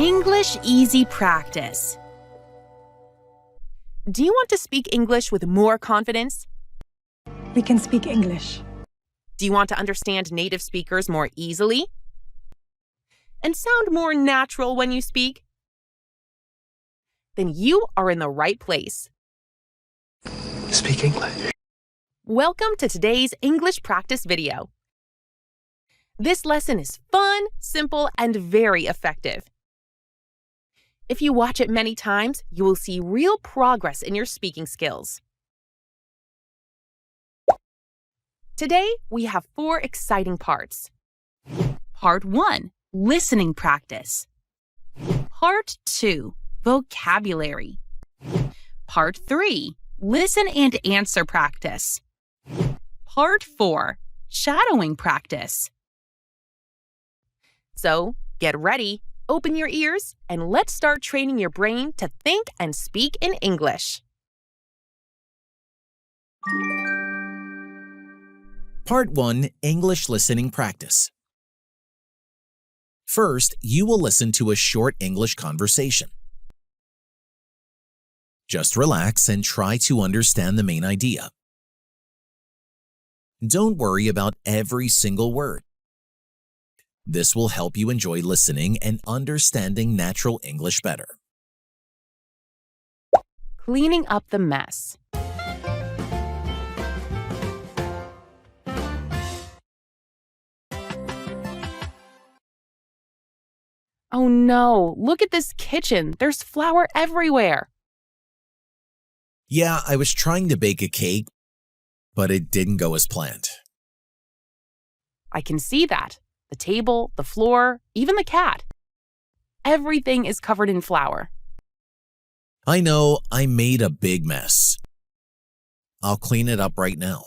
English Easy Practice. Do you want to speak English with more confidence? We can speak English. Do you want to understand native speakers more easily? And sound more natural when you speak? Then you are in the right place. Speak English. Welcome to today's English practice video. This lesson is fun, simple, and very effective. If you watch it many times, you will see real progress in your speaking skills. Today, we have 4 exciting parts. Part 1, listening practice. Part 2, vocabulary. Part 3, listen and answer practice. Part 4, shadowing practice. So, get ready, open your ears, and let's start training your brain to think and speak in English. Part 1, English Listening Practice. First, you will listen to a short English conversation. Just relax and try to understand the main idea. Don't worry about every single word. This will help you enjoy listening and understanding natural English better. Cleaning up the mess. Oh no, look at this kitchen. There's flour everywhere. Yeah, I was trying to bake a cake, but it didn't go as planned. I can see that. The table, the floor, even the cat. Everything is covered in flour. I know, I made a big mess. I'll clean it up right now.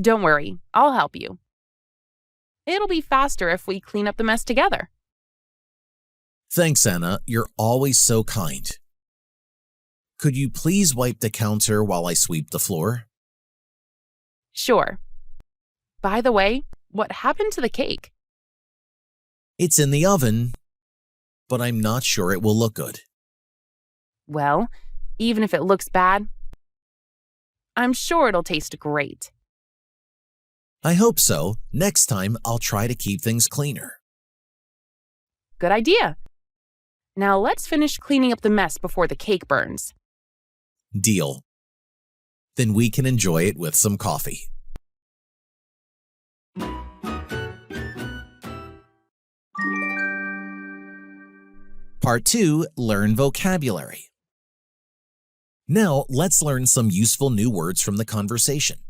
Don't worry, I'll help you. It'll be faster if we clean up the mess together. Thanks, Anna. You're always so kind. Could you please wipe the counter while I sweep the floor? Sure. By the way, what happened to the cake? It's in the oven, but I'm not sure it will look good. Well, even if it looks bad, I'm sure it'll taste great. I hope so. Next time, I'll try to keep things cleaner. Good idea. Now let's finish cleaning up the mess before the cake burns. Deal. Then we can enjoy it with some coffee. Part 2, learn vocabulary. Now, let's learn some useful new words from the conversation.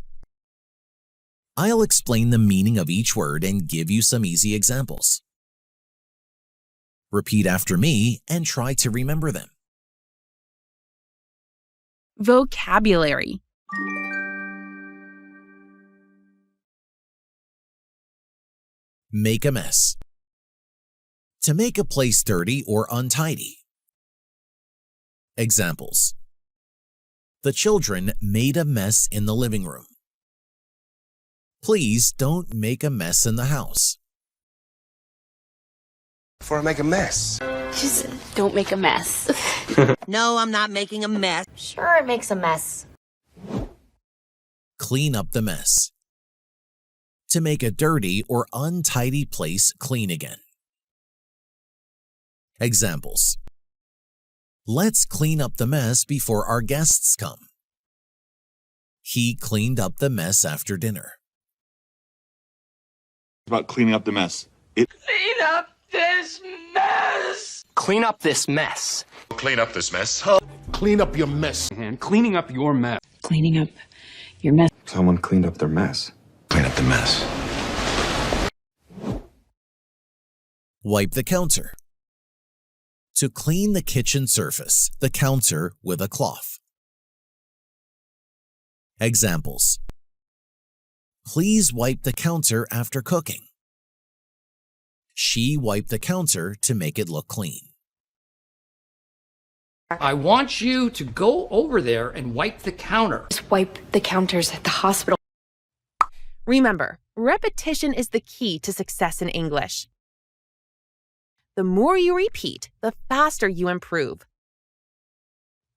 I'll explain the meaning of each word and give you some easy examples. Repeat after me and try to remember them. Vocabulary. Make a mess. To make a place dirty or untidy. Examples. The children made a mess in the living room. Please don't make a mess in the house. Before I make a mess. Just don't make a mess. No, I'm not making a mess. Sure, it makes a mess. Clean up the mess. To make a dirty or untidy place clean again. Examples. Let's clean up the mess before our guests come. He cleaned up the mess after dinner. About cleaning up the mess. Clean up this mess! Clean up this mess. Clean up this mess. Clean up your mess. And cleaning up your mess. Cleaning up your mess. Someone cleaned up their mess. Clean up the mess. Wipe the counter. To clean the kitchen surface, the counter with a cloth. Examples. Please wipe the counter after cooking. She wiped the counter to make it look clean. I want you to go over there and wipe the counter. Just wipe the counters at the hospital. Remember, repetition is the key to success in English. The more you repeat, the faster you improve.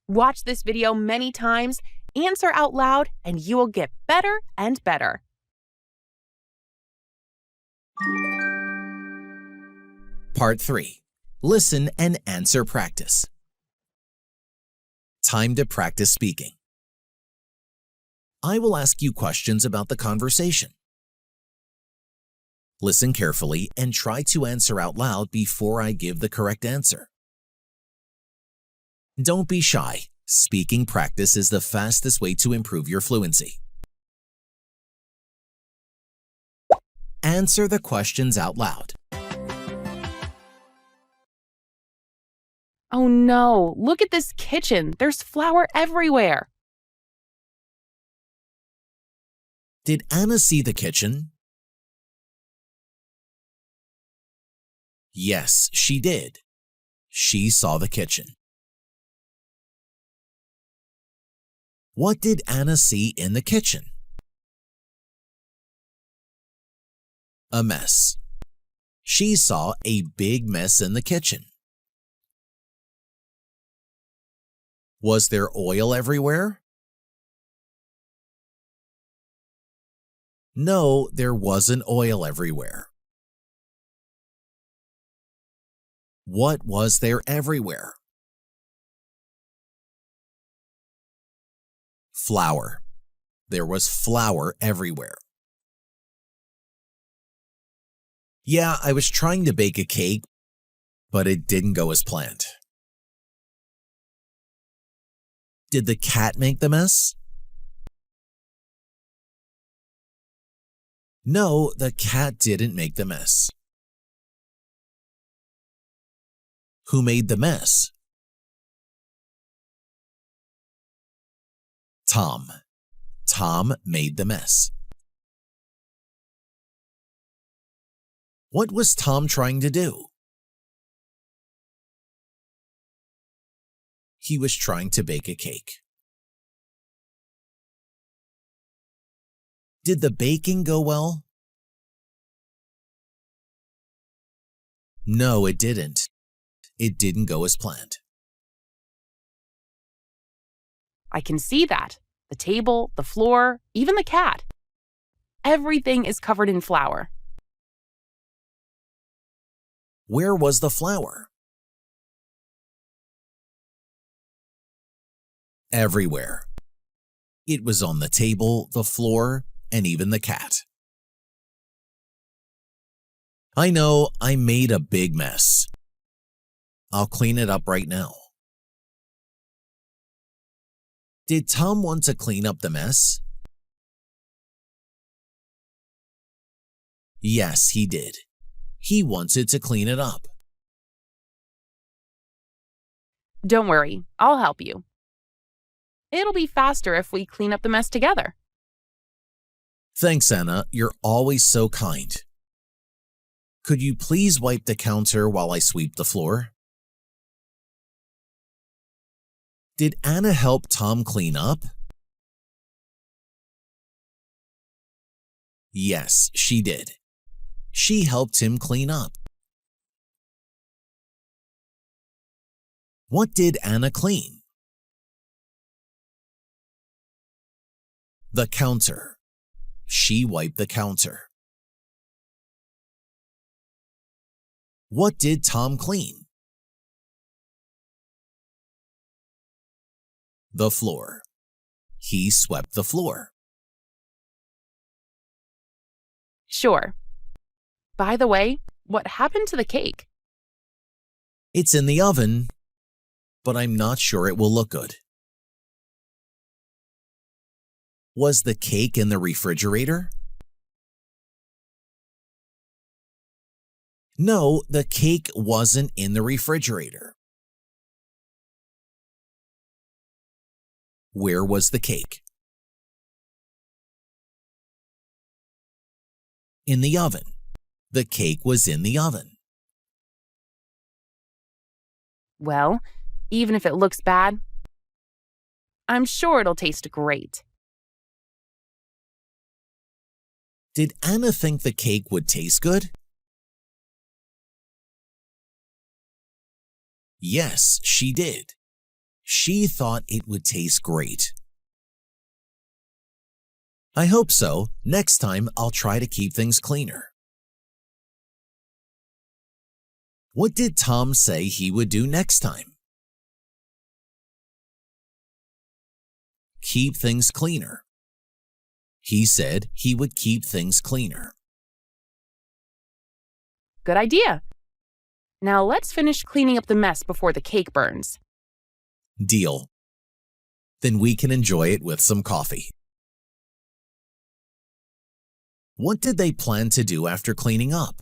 Watch this video many times, answer out loud, and you will get better and better. Part 3. Listen and answer practice. Time to practice speaking. I will ask you questions about the conversation. Listen carefully and try to answer out loud before I give the correct answer. Don't be shy. Speaking practice is the fastest way to improve your fluency. Answer the questions out loud. Oh no, look at this kitchen. There's flour everywhere. Did Anna see the kitchen? Yes, she did. She saw the kitchen. What did Anna see in the kitchen? A mess. She saw a big mess in the kitchen. Was there oil everywhere? No, there wasn't oil everywhere. What was there everywhere? Flour. There was flour everywhere. Yeah, I was trying to bake a cake, but it didn't go as planned. Did the cat make the mess? No, the cat didn't make the mess. Who made the mess? Tom. Tom made the mess. What was Tom trying to do? He was trying to bake a cake. Did the baking go well? No, it didn't. It didn't go as planned. I can see that. The table, the floor, even the cat. Everything is covered in flour. Where was the flour? Everywhere. It was on the table, the floor, and even the cat. I know I made a big mess. I'll clean it up right now. Did Tom want to clean up the mess? Yes, he did. He wanted to clean it up. Don't worry, I'll help you. It'll be faster if we clean up the mess together. Thanks, Anna. You're always so kind. Could you please wipe the counter while I sweep the floor? Did Anna help Tom clean up? Yes, she did. She helped him clean up. What did Anna clean? The counter. She wiped the counter. What did Tom clean? The floor. He swept the floor. Sure. By the way, what happened to the cake? It's in the oven, but I'm not sure it will look good. Was the cake in the refrigerator? No, the cake wasn't in the refrigerator. Where was the cake? In the oven. The cake was in the oven. Well, even if it looks bad, I'm sure it'll taste great. Did Anna think the cake would taste good? Yes, she did. She thought it would taste great. I hope so. Next time, I'll try to keep things cleaner. What did Tom say he would do next time? Keep things cleaner. He said he would keep things cleaner. Good idea. Now let's finish cleaning up the mess before the cake burns. Deal. Then we can enjoy it with some coffee. What did they plan to do after cleaning up?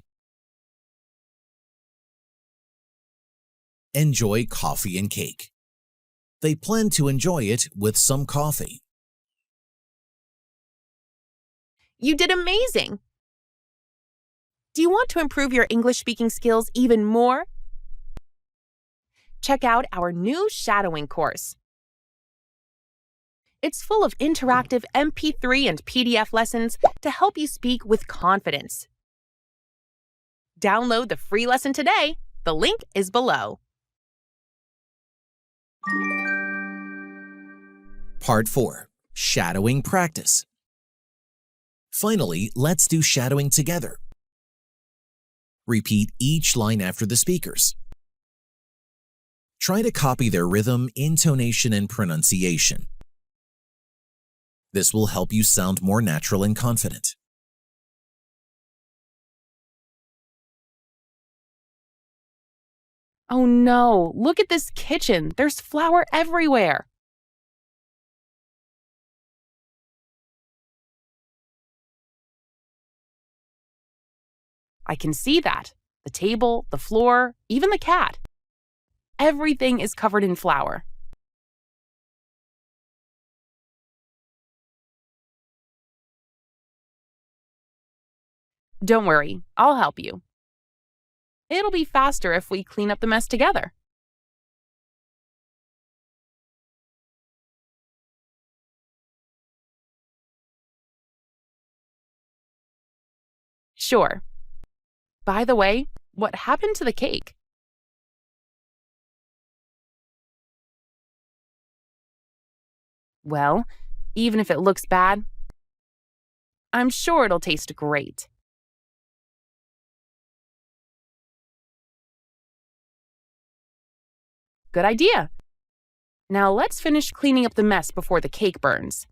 Enjoy coffee and cake. They plan to enjoy it with some coffee. You did amazing! Do you want to improve your English speaking skills even more? Check out our new shadowing course. It's full of interactive MP3 and PDF lessons to help you speak with confidence. Download the free lesson today. The link is below. Part 4. Shadowing practice. Finally, let's do shadowing together. Repeat each line after the speakers. Try to copy their rhythm, intonation, and pronunciation. This will help you sound more natural and confident. Oh no, look at this kitchen. There's flour everywhere. I can see that. The table, the floor, even the cat. Everything is covered in flour. Don't worry, I'll help you. It'll be faster if we clean up the mess together. Sure. By the way, what happened to the cake? Well, even if it looks bad, I'm sure it'll taste great. Good idea. Now let's finish cleaning up the mess before the cake burns.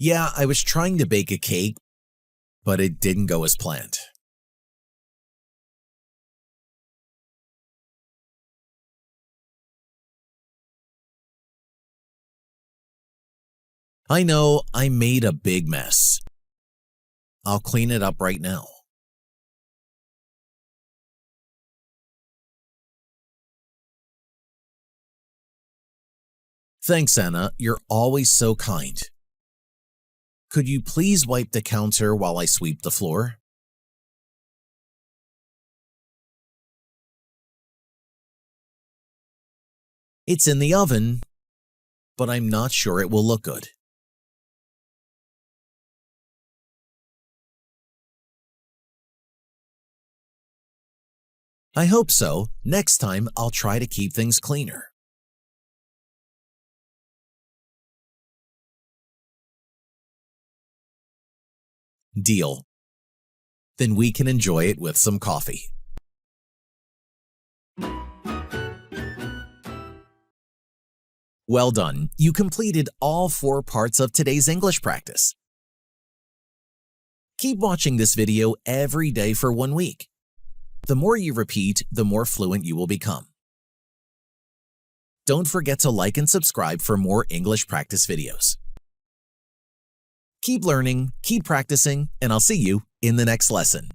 Yeah, I was trying to bake a cake, but it didn't go as planned. I know I made a big mess. I'll clean it up right now. Thanks, Anna. You're always so kind. Could you please wipe the counter while I sweep the floor? It's in the oven, but I'm not sure it will look good. I hope so. Next time, I'll try to keep things cleaner. Deal. Then we can enjoy it with some coffee. Well done. You completed all 4 parts of today's English practice. Keep watching this video every day for 1 week. The more you repeat, the more fluent you will become. Don't forget to like and subscribe for more English practice videos. Keep learning, keep practicing, and I'll see you in the next lesson.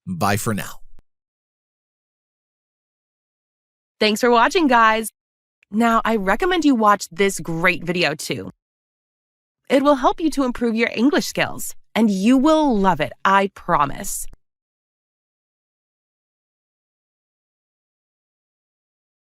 Bye for now. Thanks for watching, guys. Now, I recommend you watch this great video too. It will help you to improve your English skills, and you will love it, I promise.